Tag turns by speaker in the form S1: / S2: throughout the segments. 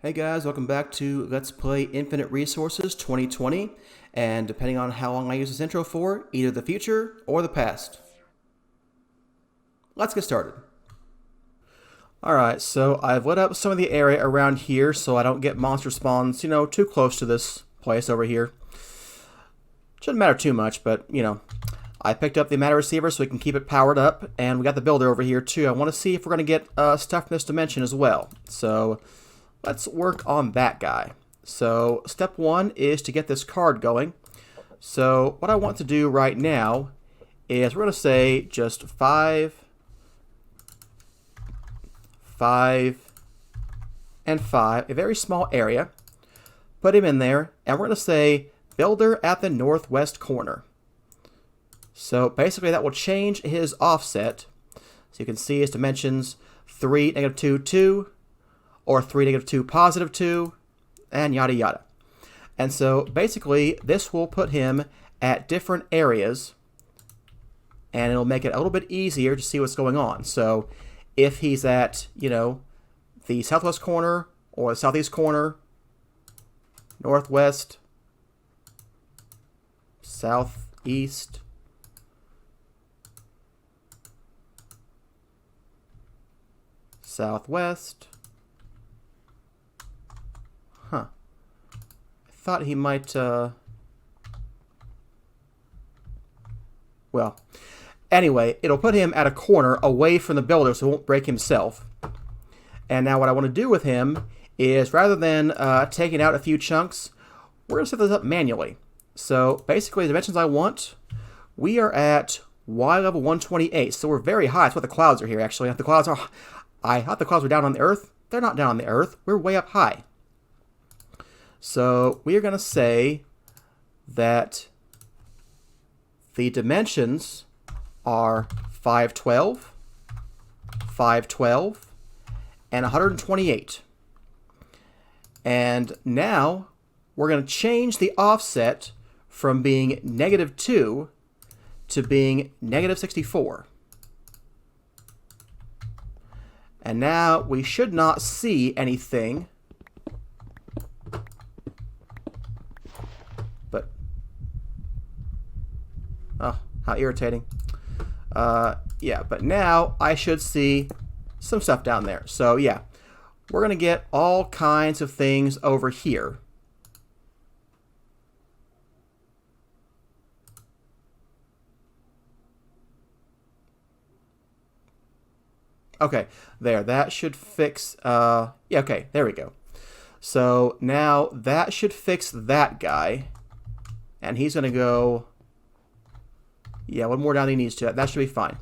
S1: Hey guys, welcome back to Let's Play Infinite Resources 2020, and depending on how long I use this intro for, either the future or the past. Let's get started. Alright, so I've lit up some of the area around here so I don't get monster spawns, too close to this place over here. Shouldn't matter too much, but, I picked up the matter receiver so we can keep it powered up, and we got the builder over here too. I want to see if we're going to get stuff from this dimension as well. So let's work on that guy. So step one is to get this card going. So what I want to do right now is we're going to say just 5, 5, and 5, a very small area. Put him in there, and we're going to say builder at the northwest corner. So basically that will change his offset. So you can see his dimensions 3, -2, 2, or 3, -2, +2, and yada yada. And so basically this will put him at different areas, and it'll make it a little bit easier to see what's going on. So if he's at, the southwest corner or the southeast corner, northwest, southeast, southwest. I thought he might, well, anyway, it'll put him at a corner away from the builder so he won't break himself. And now what I want to do with him is, rather than taking out a few chunks, we're going to set this up manually. So basically the dimensions I want, we are at Y level 128, so we're very high. That's what the clouds are here, actually. The clouds are, I thought the clouds were down on the Earth. They're not down on the Earth. We're way up high. So we are going to say that the dimensions are 512, 512, and 128. And now we're going to change the offset from being -2 to being -64. And now we should not see anything. But, oh, how irritating. Yeah, but now I should see some stuff down there. So yeah, we're going to get all kinds of things over here. Okay, there, that should fix, yeah, okay, there we go. So now that should fix that guy, and he's going to go, yeah, one more down he needs to, that should be fine.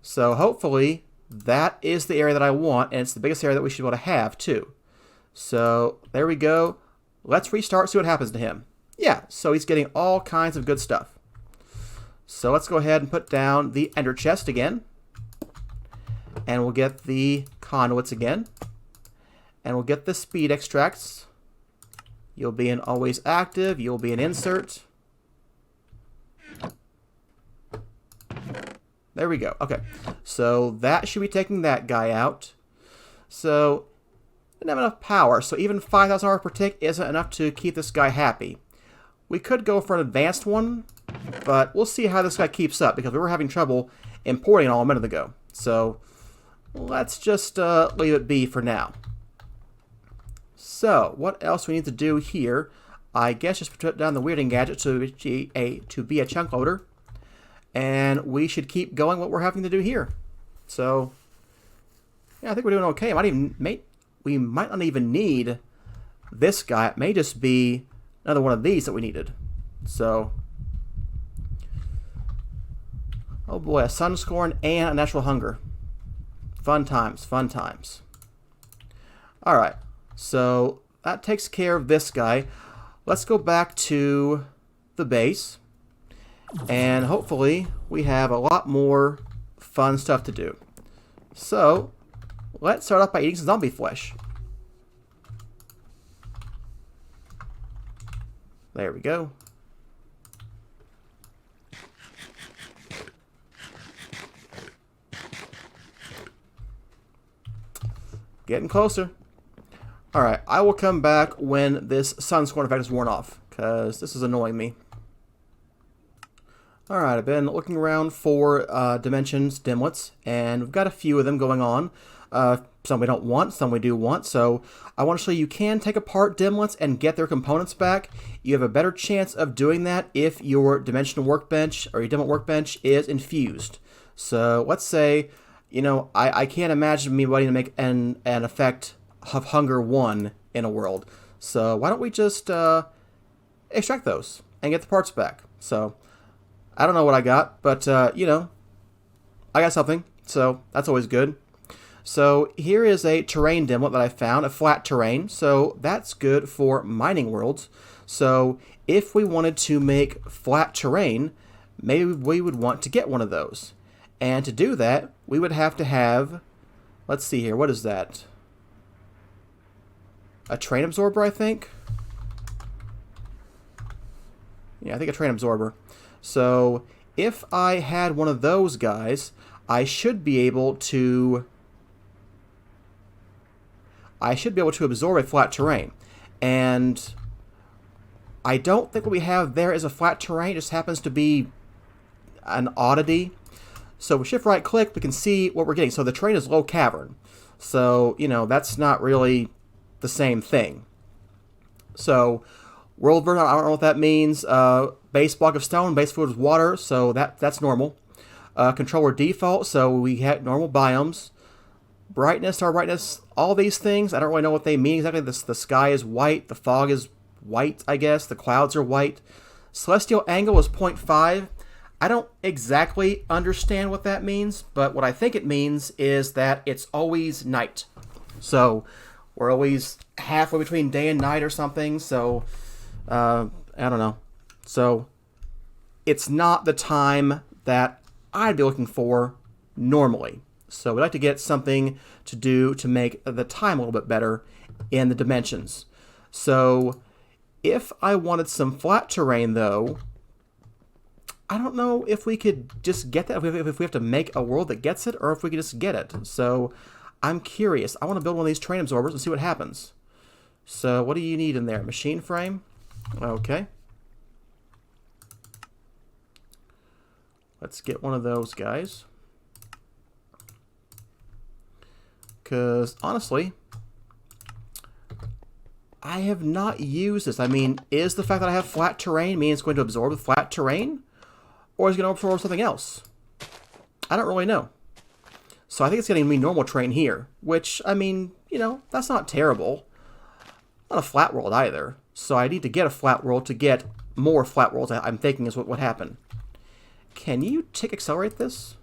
S1: So hopefully that is the area that I want, and it's the biggest area that we should be able to have too. So there we go. Let's restart, see what happens to him. Yeah, so he's getting all kinds of good stuff. So let's go ahead and put down the ender chest again. And we'll get the conduits again. And we'll get the speed extracts. You'll be an always active. You'll be an insert. There we go. Okay. So that should be taking that guy out. So didn't have enough power. So even 5,000 power per tick isn't enough to keep this guy happy. We could go for an advanced one, but we'll see how this guy keeps up, because we were having trouble importing it all a minute ago. So let's just leave it be for now. So what else we need to do here? I guess just put down the weirding gadget to be a chunk loader, and we should keep going what we're having to do here. So yeah, I think we're doing okay. We might not even need this guy. It may just be another one of these that we needed. So, oh boy, a sun scorn and a natural hunger. Fun times, fun times. Alright, so that takes care of this guy. Let's go back to the base, and hopefully we have a lot more fun stuff to do. So let's start off by eating some zombie flesh. There we go. Getting closer. Alright, I will come back when this sunscorn effect is worn off, because this is annoying me. Alright, I've been looking around for dimensions dimlets, and we've got a few of them going on. Some we don't want, some we do want, so I want to show you can take apart dimlets and get their components back. You have a better chance of doing that if your dimensional workbench or your dimlet workbench is infused. So let's say, you know, I can't imagine me wanting to make an effect of hunger 1 in a world. So why don't we just extract those and get the parts back? So I don't know what I got, but you know, I got something, so that's always good. So here is a terrain dimlet that I found, a flat terrain, so that's good for mining worlds. So if we wanted to make flat terrain, maybe we would want to get one of those. And to do that, we would have to have, let's see here, what is that? A terrain absorber, I think? Yeah, I think a terrain absorber. So if I had one of those guys, I should be able to absorb a flat terrain. And I don't think what we have there is a flat terrain. It just happens to be an oddity. So with shift right click, we can see what we're getting. So the terrain is low cavern. So, you know, that's not really the same thing. So world version, I don't know what that means. Base block of stone, base food is water, so that's normal. Controller default, so we have normal biomes. Brightness, star brightness, all these things, I don't really know what they mean exactly. The sky is white, the fog is white, I guess, the clouds are white. Celestial angle is 0.5. I don't exactly understand what that means, but what I think it means is that it's always night. So we're always halfway between day and night or something, so I don't know. So it's not the time that I'd be looking for normally. So we'd like to get something to do to make the time a little bit better in the dimensions. So if I wanted some flat terrain, though, I don't know if we could just get that, if we have to make a world that gets it, or if we could just get it. So I'm curious. I want to build one of these terrain absorbers and see what happens. So what do you need in there? Machine frame? Okay. Let's get one of those guys. Because, honestly, I have not used this. I mean, is the fact that I have flat terrain mean it's going to absorb the flat terrain? Or is it going to absorb something else? I don't really know. So I think it's getting me normal terrain here. Which, I mean, you know, that's not terrible. Not a flat world either. So I need to get a flat world to get more flat worlds, I'm thinking is what would happen. Can you tick accelerate this?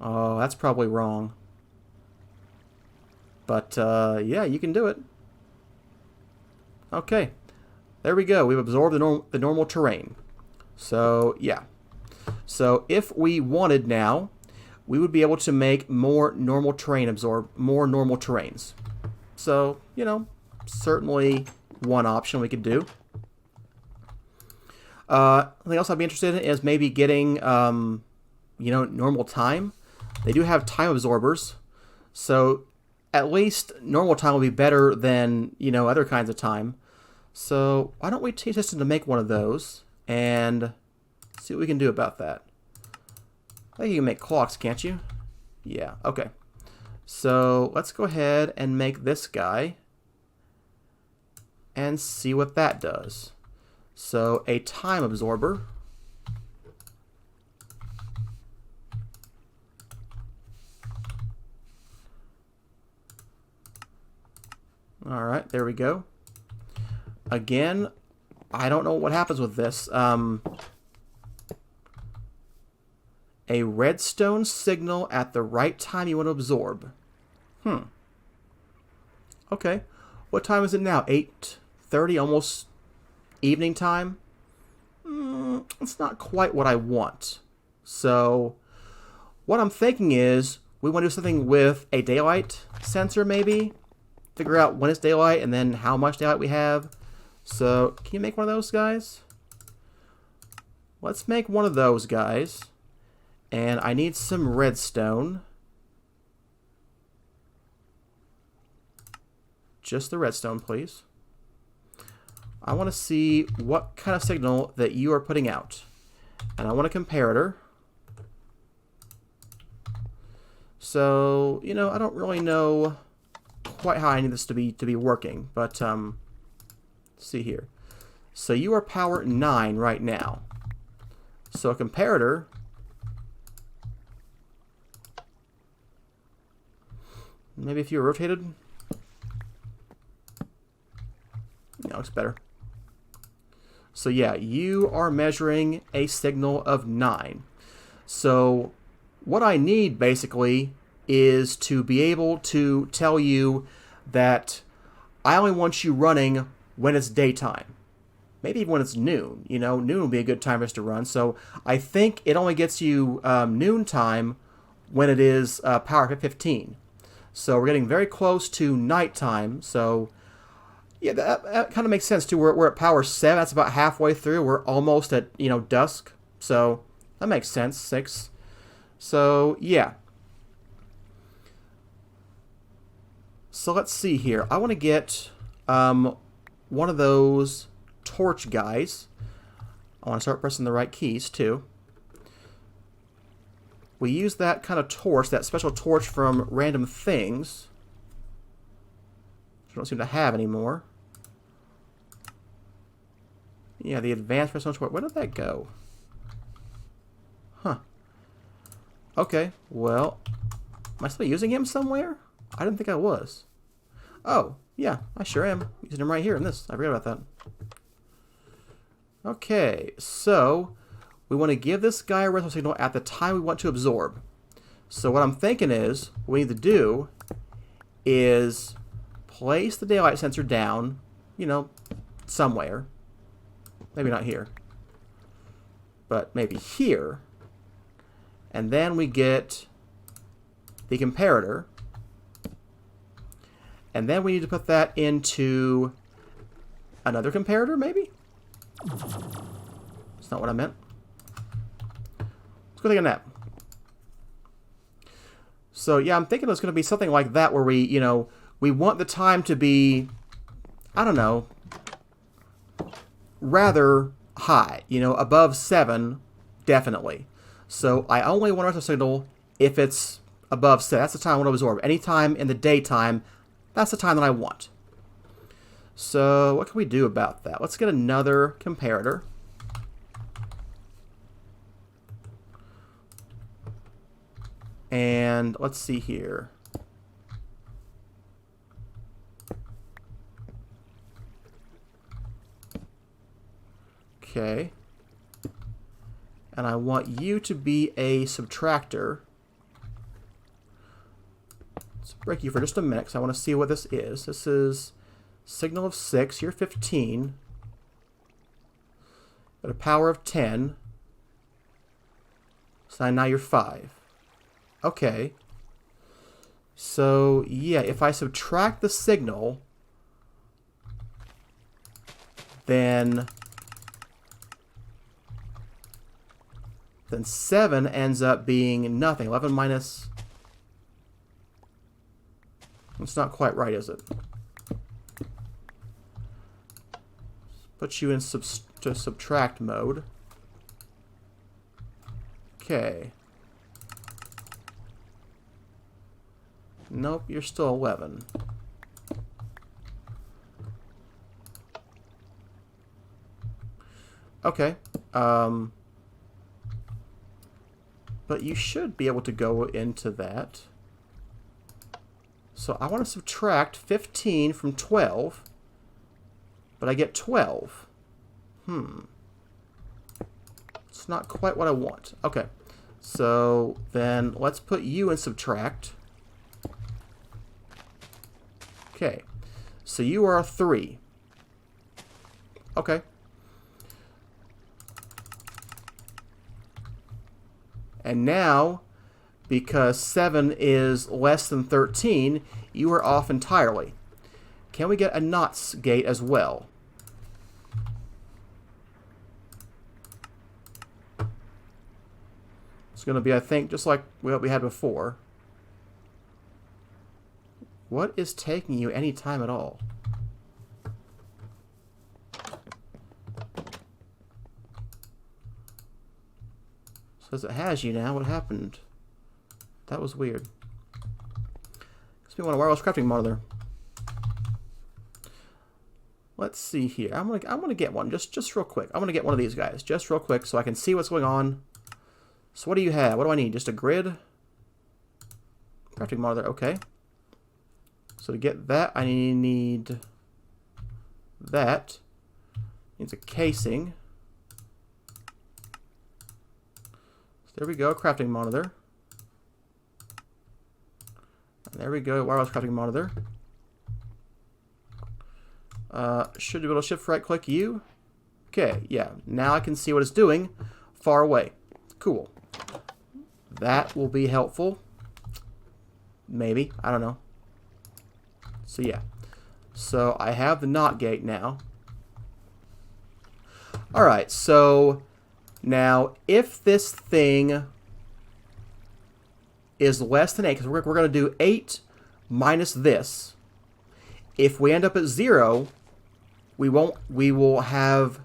S1: Oh, that's probably wrong. But, yeah, you can do it. Okay. There we go. We've absorbed the normal terrain. So, yeah. So, if we wanted now, we would be able to make more normal terrain absorb more normal terrains. So, you know, certainly one option we could do. Something else I'd be interested in is maybe getting, you know, normal time. They do have time absorbers, so at least normal time will be better than, you know, other kinds of time. So why don't we teach system to make one of those and see what we can do about that. I think you can make clocks, can't you? Yeah, okay. So let's go ahead and make this guy and see what that does. So a time absorber. All right, there we go. Again, I don't know what happens with this. A redstone signal at the right time you want to absorb. Okay. What time is it now? 8:30, almost evening time? It's not quite what I want. So what I'm thinking is we want to do something with a daylight sensor maybe. Figure out when it's daylight and then how much daylight we have. So can you make one of those guys? Let's make one of those guys. And I need some redstone. just the redstone, please. I want to see what kind of signal that you are putting out. And I want a comparator. So, you know, I don't really know quite how I need this to be working, but let's see here. So you are power 9 right now. So a comparator, maybe if you were rotated, that looks better. So yeah, you are measuring a signal of 9. So what I need basically is to be able to tell you that I only want you running when it's daytime. Maybe even when it's noon. You know, noon would be a good time for us to run. So I think it only gets you noon time when it is power 15. So we're getting very close to nighttime. So yeah, that kind of makes sense too. We're at power 7. That's about halfway through. We're almost at, you know, dusk. So that makes sense. 6. So yeah. So let's see here. I want to get one of those torch guys. I want to start pressing the right keys too. We use that kind of torch, that special torch from Random Things, which I don't seem to have anymore. Yeah, the advanced personal torch. Where did that go? Huh. Okay, well, am I still using him somewhere? I didn't think I was. Oh, yeah, I sure am. Using him right here in this. I forgot about that. Okay, so we want to give this guy a redstone signal at the time we want to absorb. So what I'm thinking is, what we need to do is place the daylight sensor down, you know, somewhere. Maybe not here, but maybe here. And then we get the comparator. And then we need to put that into another comparator, maybe? That's not what I meant. Let's go take a nap. So yeah, I'm thinking it's going to be something like that where we, you know, we want the time to be, I don't know, rather high, you know, above 7, definitely. So I only want a signal if it's above 7. That's the time I want to absorb. Anytime in the daytime, that's the time that I want. So what can we do about that? Let's get another comparator. And let's see here. Okay. And I want you to be a subtractor. Let's break you for just a minute because I want to see what this is. This is signal of 6. You're 15. At a power of 10. So now you're 5. Okay. So, yeah, if I subtract the signal, then 7 ends up being nothing. 11 minus... It's not quite right, is it? Put you in subtract mode. Okay. Nope, you're still 11. Okay. But you should be able to go into that. So I want to subtract 15 from 12, but I get 12. It's not quite what I want. Okay, so then let's put you in subtract. Okay, so you are a 3. Okay. And now, because 7 is less than 13, you are off entirely. Can we get a NOT's gate as well? It's going to be, I think, just like what we had before. What is taking you any time at all? Says it has you now. What happened? That was weird. Makes me want a wireless crafting monitor. Let's see here. I'm gonna get one just real quick. I'm gonna get one of these guys just real quick so I can see what's going on. So what do you have? What do I need? Just a grid? Crafting monitor. Okay. So to get that, I need that. Needs a casing. So there we go. Crafting monitor. And there we go. Wireless crafting monitor. Should be able to shift right click you. Okay, yeah. Now I can see what it's doing far away. Cool. That will be helpful. Maybe. I don't know. So yeah. So I have the NOT gate now. Alright, so now if this thing is less than 8, because we're going to do 8 minus this. If we end up at 0, we will have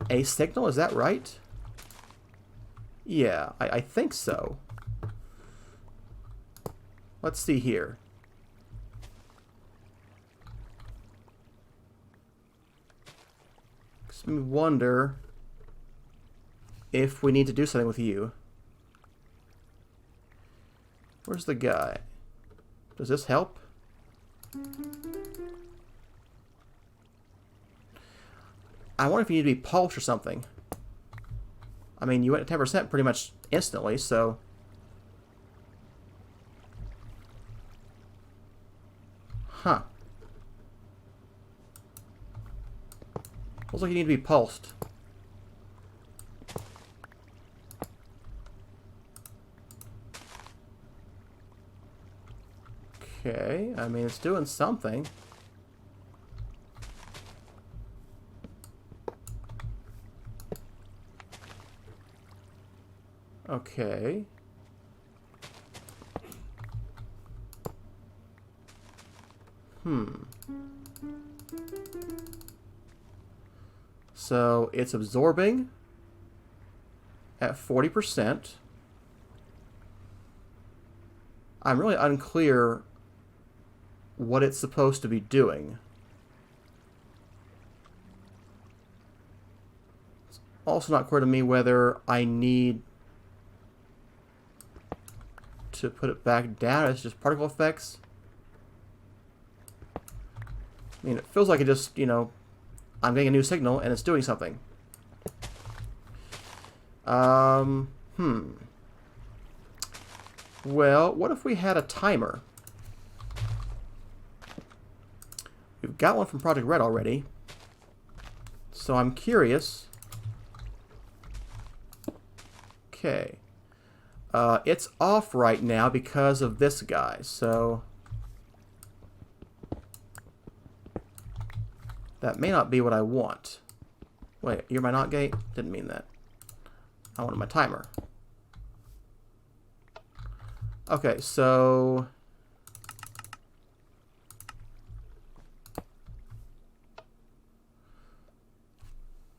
S1: a signal. Is that right? Yeah, I think so. Let's see here. Makes me wonder if we need to do something with you. Where's the guy? Does this help? I wonder if you need to be pulsed or something. I mean, you went to 10% pretty much instantly, so... Huh. Looks like you need to be pulsed. Okay, I mean, it's doing something. Okay. So it's absorbing at 40%. I'm really unclear what it's supposed to be doing. It's also not clear to me whether I need to put it back down. It's just particle effects. I mean, it feels like it just, you know, I'm getting a new signal and it's doing something. Well, what if we had a timer? We've got one from Project Red already. So I'm curious. Okay. It's off right now because of this guy, so... That may not be what I want. Wait, you're my NOT gate? Didn't mean that. I wanted my timer. Okay, so...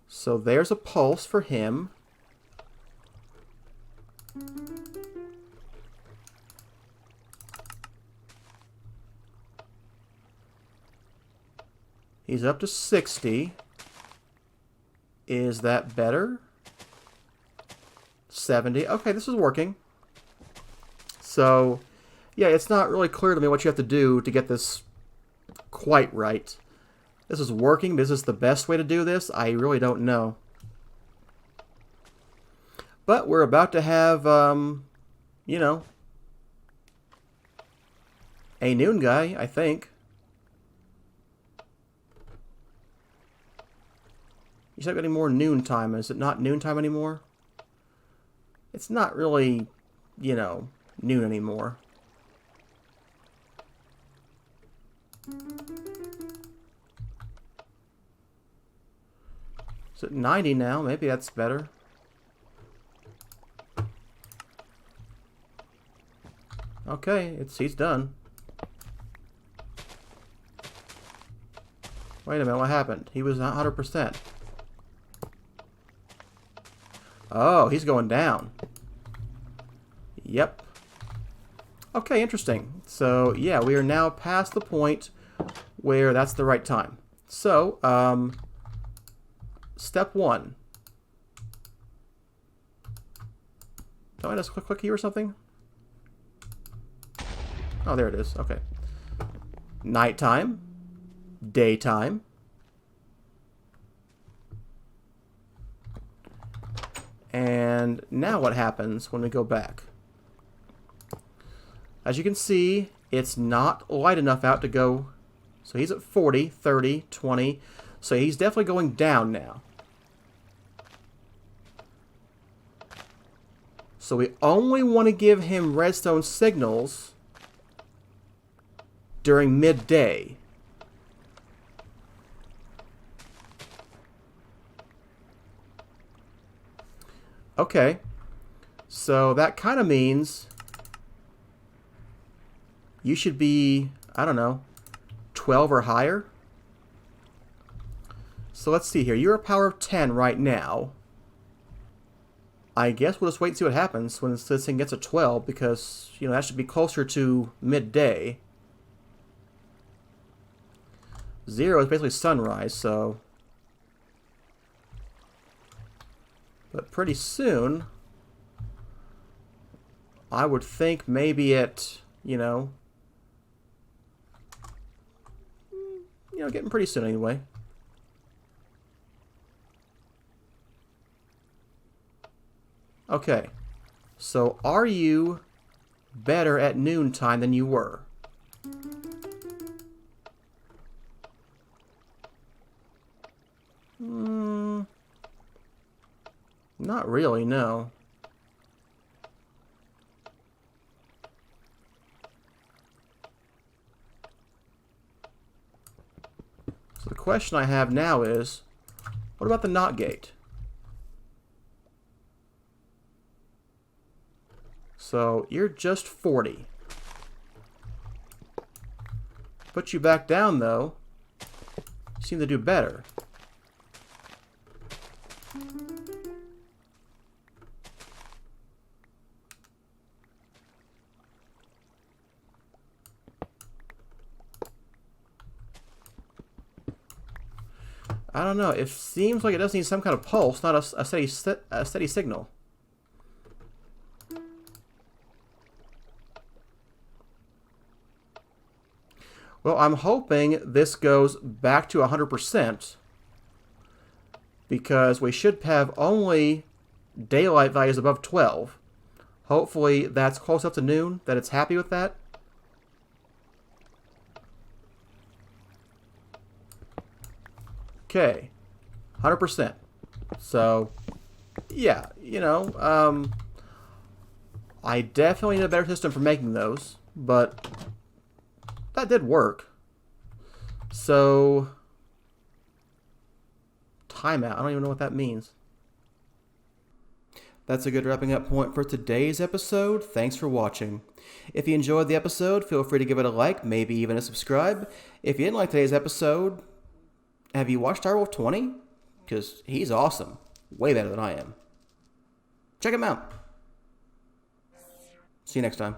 S1: So there's a pulse for him. He's up to 60. Is that better? 70. Okay, this is working. So, yeah, it's not really clear to me what you have to do to get this quite right. This is working. This is the best way to do this. I really don't know. But we're about to have, you know, a noon guy, I think. You said getting more noon time. Is it not noon time anymore? It's not really, you know, noon anymore. Is it 90 now? Maybe that's better. Okay, he's done. Wait a minute, what happened? He was not 100%. Oh, he's going down. Yep. Okay, interesting. So, yeah, we are now past the point where that's the right time. So, step 1. Don't I just click here or something? Oh, there it is. Okay. Nighttime. Daytime. And now what happens when we go back? As you can see, it's not light enough out to go. So he's at 40, 30, 20. So he's definitely going down now. So we only want to give him redstone signals during midday. Okay, so that kind of means you should be, I don't know, 12 or higher. So let's see here. You're a power of 10 right now. I guess we'll just wait and see what happens when this thing gets a 12, because, you know, that should be closer to midday. 0 is basically sunrise, so... But pretty soon, I would think maybe at, getting pretty soon anyway. Okay, so are you better at noontime than you were? Not really, no. So the question I have now is, what about the NOT gate? So you're just 40. Put you back down though, you seem to do better. I don't know. It seems like it does need some kind of pulse, not a steady signal. Well, I'm hoping this goes back to 100%, because we should have only daylight values above 12. Hopefully that's close up to noon, that it's happy with that. Okay, 100%. So, yeah, I definitely need a better system for making those, but that did work. So, timeout. I don't even know what that means. That's a good wrapping up point for today's episode. Thanks for watching. If you enjoyed the episode, feel free to give it a like, maybe even a subscribe. If you didn't like today's episode, have you watched Direwolf 20? Because he's awesome. Way better than I am. Check him out. See you next time.